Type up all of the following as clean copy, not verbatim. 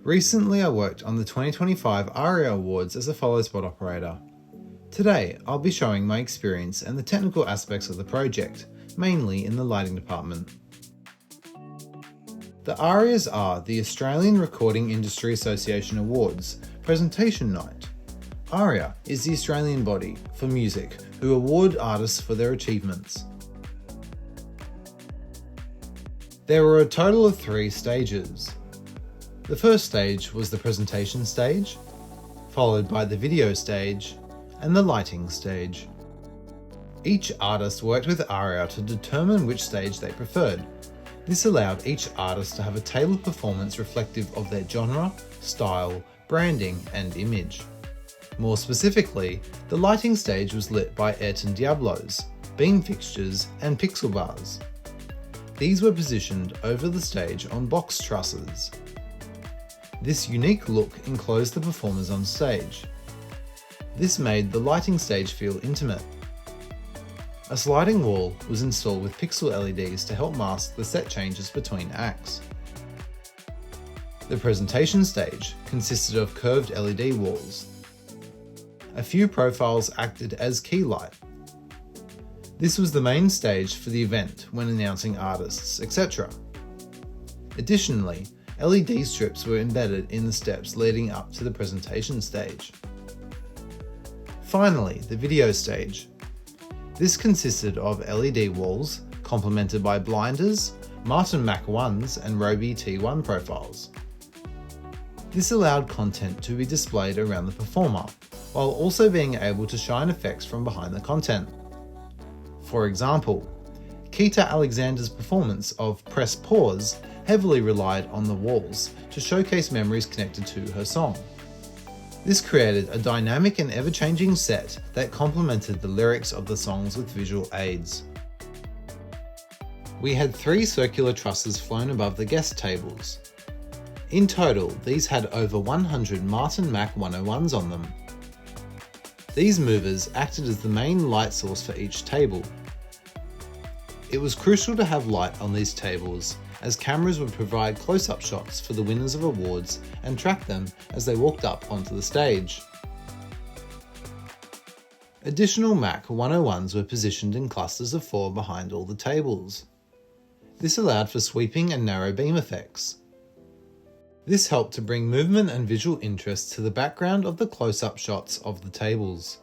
Recently I worked on the 2025 ARIA Awards as a Followspot operator. Today I'll be showing my experience and the technical aspects of the project, mainly in the lighting department. The ARIAs are the Australian Recording Industry Association Awards presentation night. ARIA is the Australian body for music who award artists for their achievements. There were a total of 3 stages. The first stage was the presentation stage, followed by the video stage, and the lighting stage. Each artist worked with ARIA to determine which stage they preferred. This allowed each artist to have a tailored performance reflective of their genre, style, branding, and image. More specifically, the lighting stage was lit by Ayrton Diablos, beam fixtures, and pixel bars. These were positioned over the stage on box trusses. This unique look enclosed the performers on stage. This made the lighting stage feel intimate. A sliding wall was installed with pixel LEDs to help mask the set changes between acts. The presentation stage consisted of curved LED walls. A few profiles acted as key light. This was the main stage for the event when announcing artists, etc. Additionally, LED strips were embedded in the steps leading up to the presentation stage. Finally, the video stage. This consisted of LED walls, complemented by blinders, Martin Mac 1s and Roby T1 profiles. This allowed content to be displayed around the performer, while also being able to shine effects from behind the content. For example, Keita Alexander's performance of Press Pause heavily relied on the walls to showcase memories connected to her song. This created a dynamic and ever-changing set that complemented the lyrics of the songs with visual aids. We had 3 circular trusses flown above the guest tables. In total, these had over 100 Martin Mac 101s on them. These movers acted as the main light source for each table. It was crucial to have light on these tables, as cameras would provide close-up shots for the winners of awards and track them as they walked up onto the stage. Additional Mac 101s were positioned in clusters of 4 behind all the tables. This allowed for sweeping and narrow beam effects. This helped to bring movement and visual interest to the background of the close-up shots of the tables.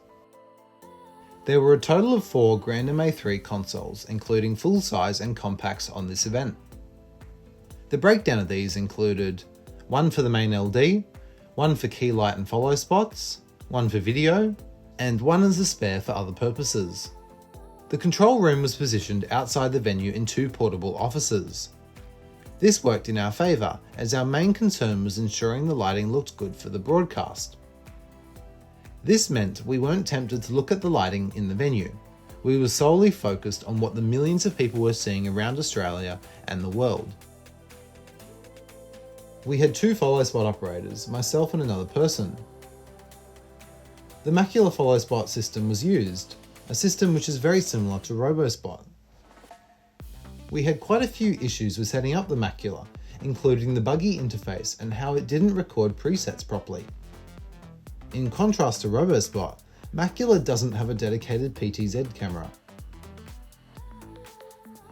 There were a total of 4 Grandam A3 consoles, including full-size and compacts on this event. The breakdown of these included 1 for the main LD, 1 for key light and follow spots, 1 for video, and 1 as a spare for other purposes. The control room was positioned outside the venue in 2 portable offices. This worked in our favour, as our main concern was ensuring the lighting looked good for the broadcast. This meant we weren't tempted to look at the lighting in the venue. We were solely focused on what the millions of people were seeing around Australia and the world. We had 2 Followspot operators, myself and another person. The Macula Followspot system was used, a system which is very similar to RoboSpot. We had quite a few issues with setting up the Macula, including the buggy interface and how it didn't record presets properly. In contrast to RoboSpot, Macula doesn't have a dedicated PTZ camera.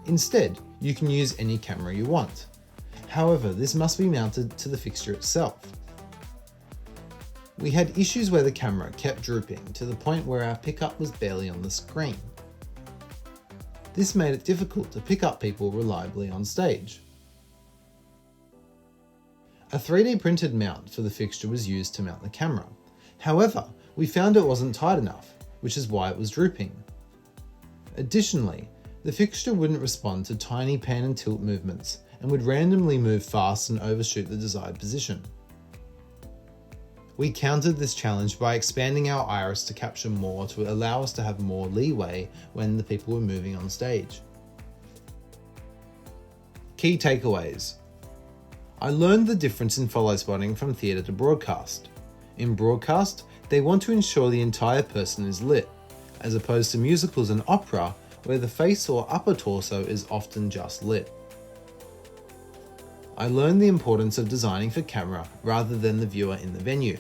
Instead, you can use any camera you want. However, this must be mounted to the fixture itself. We had issues where the camera kept drooping to the point where our pickup was barely on the screen. This made it difficult to pick up people reliably on stage. A 3D printed mount for the fixture was used to mount the camera. However, we found it wasn't tight enough, which is why it was drooping. Additionally, the fixture wouldn't respond to tiny pan and tilt movements and would randomly move fast and overshoot the desired position. We countered this challenge by expanding our iris to capture more to allow us to have more leeway when the people were moving on stage. Key takeaways. I learned the difference in follow spotting from theatre to broadcast. In broadcast, they want to ensure the entire person is lit, as opposed to musicals and opera where the face or upper torso is often just lit. I learned the importance of designing for camera rather than the viewer in the venue.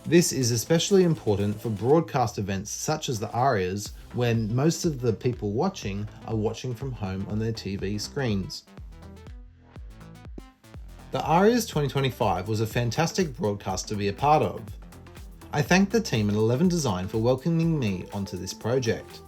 This is especially important for broadcast events such as the ARIAs, when most of the people watching are watching from home on their TV screens. The ARIAS 2025 was a fantastic broadcast to be a part of. I thank the team at 11 Design for welcoming me onto this project.